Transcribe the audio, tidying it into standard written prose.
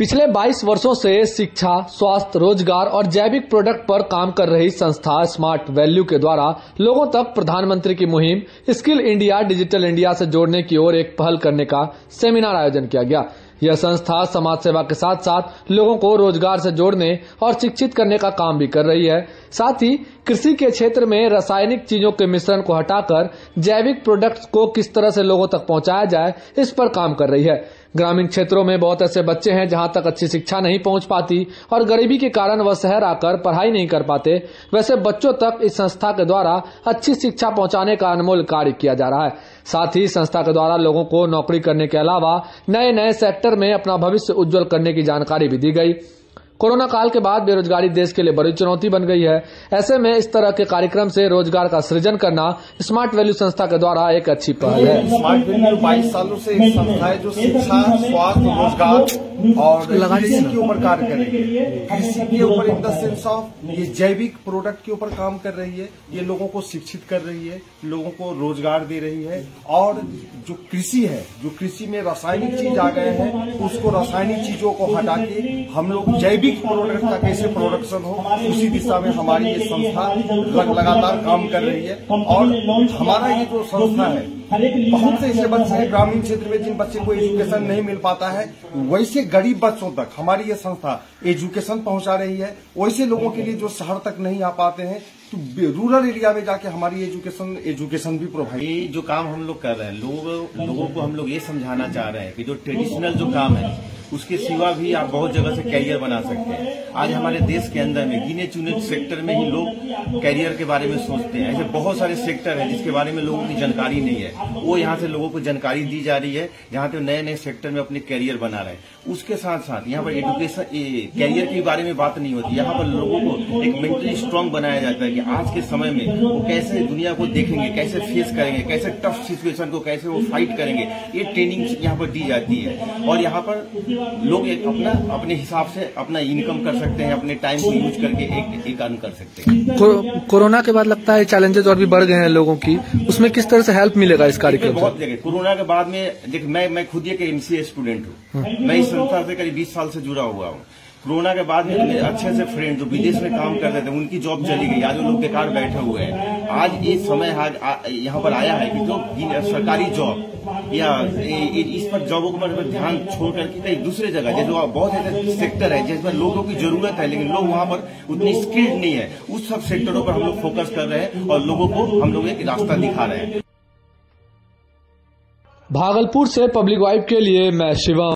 पिछले 22 वर्षों से शिक्षा, स्वास्थ्य, रोजगार और जैविक प्रोडक्ट पर काम कर रही संस्था स्मार्ट वैल्यू के द्वारा लोगों तक प्रधानमंत्री की मुहिम स्किल इंडिया डिजिटल इंडिया से जोड़ने की ओर एक पहल करने का सेमिनार आयोजन किया गया। यह संस्था समाज सेवा के साथ साथ लोगों को रोजगार से जोड़ने और शिक्षित करने का काम भी कर रही है। साथ ही कृषि के क्षेत्र में रासायनिक चीजों के मिश्रण को हटाकर जैविक प्रोडक्ट्स को किस तरह से लोगों तक पहुंचाया जाए, इस पर काम कर रही है। ग्रामीण क्षेत्रों में बहुत ऐसे बच्चे हैं जहां तक अच्छी शिक्षा नहीं पहुंच पाती और गरीबी के कारण वह शहर आकर पढ़ाई नहीं कर पाते। वैसे बच्चों तक इस संस्था के द्वारा अच्छी शिक्षा पहुंचाने का अनमोल कार्य किया जा रहा है। साथ ही संस्था के द्वारा लोगों को नौकरी करने के अलावा नए नए सेक्टर में अपना भविष्य उज्जवल करने की जानकारी भी दी गई। कोरोना काल के बाद बेरोजगारी देश के लिए बड़ी चुनौती बन गई है। ऐसे में इस तरह के कार्यक्रम से रोजगार का सृजन करना स्मार्ट वैल्यू संस्था के द्वारा एक अच्छी पहल है। स्मार्ट वैल्यू 22 सालों से एक संस्था है जो शिक्षा, स्वास्थ्य, रोजगार और कृषि के ऊपर कार्य कर रही है। कृषि के ऊपर इन द सेंस ऑफ ये जैविक प्रोडक्ट के ऊपर काम कर रही है। ये लोगों को शिक्षित कर रही है, लोगों को रोजगार दे रही है। और जो कृषि है, जो कृषि में रासायनिक चीज आ गए हैं, उसको रासायनिक चीजों को हटा के हम लोग जैविक प्रोडक्ट का कैसे प्रोडक्शन हो, उसी दिशा में हमारी ये संस्था लगातार काम कर रही है। और हमारा ये जो संस्था है, बहुत से ऐसे बच्चे हैं ग्रामीण क्षेत्र में जिन बच्चे को एजुकेशन नहीं मिल पाता है, वैसे गरीब बच्चों तक हमारी ये संस्था एजुकेशन पहुंचा रही है। वैसे लोगों के लिए जो शहर तक नहीं आ पाते हैं, तो रूरल एरिया में जाके हमारी एजुकेशन भी प्रोवाइड। ये जो काम हम लोग कर रहे हैं, लोगों को हम लोग ये समझाना चाह रहे हैं कि जो ट्रेडिशनल जो काम है उसके सिवा भी आप बहुत जगह से कैरियर बना सकते हैं। आज हमारे देश के अंदर में गिने चुने सेक्टर में ही लोग कैरियर के बारे में सोचते हैं। ऐसे बहुत सारे सेक्टर हैं जिसके बारे में लोगों की जानकारी नहीं है, वो यहाँ से लोगों को जानकारी दी जा रही है, जहाँ पे नए नए सेक्टर में अपने कैरियर बना रहे हैं। उसके साथ साथ यहाँ पर एजुकेशन कैरियर के बारे में बात नहीं होती। यहाँ पर लोगों को एक मेंटली स्ट्रांग बनाया जाता है कि आज के समय में वो कैसे दुनिया को देखेंगे, कैसे फेस करेंगे, कैसे टफ सिचुएशन को कैसे वो फाइट करेंगे, ये ट्रेनिंग यहाँ पर दी जाती है। और यहाँ पर लोग अपने हिसाब से अपना इनकम कर सकते हैं, अपने टाइम को यूज करके एक अर्न कर सकते हैं। कोरोना के बाद लगता है चैलेंजेस और भी बढ़ गए हैं लोगों की, उसमें किस तरह से हेल्प मिलेगा इस कार्यक्रम? बहुत जगह कोरोना के बाद में देख, मैं खुद एक MCA स्टूडेंट हूँ। मैं इस संस्था से करीब 20 साल से जुड़ा हुआ हूँ। कोरोना के बाद में मेरे अच्छे से फ्रेंड जो विदेश में काम करते थे, उनकी जॉब चली गई। आज वो लोग बेकार बैठे हुए हैं। आज ये समय यहाँ पर आया है कि जो सरकारी जॉब या इस पर जॉबों पर ध्यान छोड़ करके कहीं दूसरे जगह, जैसे बहुत ऐसे सेक्टर है जिसमें लोगों की जरूरत है लेकिन लोग वहाँ पर उतनी स्किल्ड नहीं है, उस सब सेक्टरों पर हम लोग फोकस कर रहे हैं और लोगों को हम लोग एक रास्ता दिखा रहे हैं। भागलपुर से पब्लिक वाइब के लिए मैं शिवम।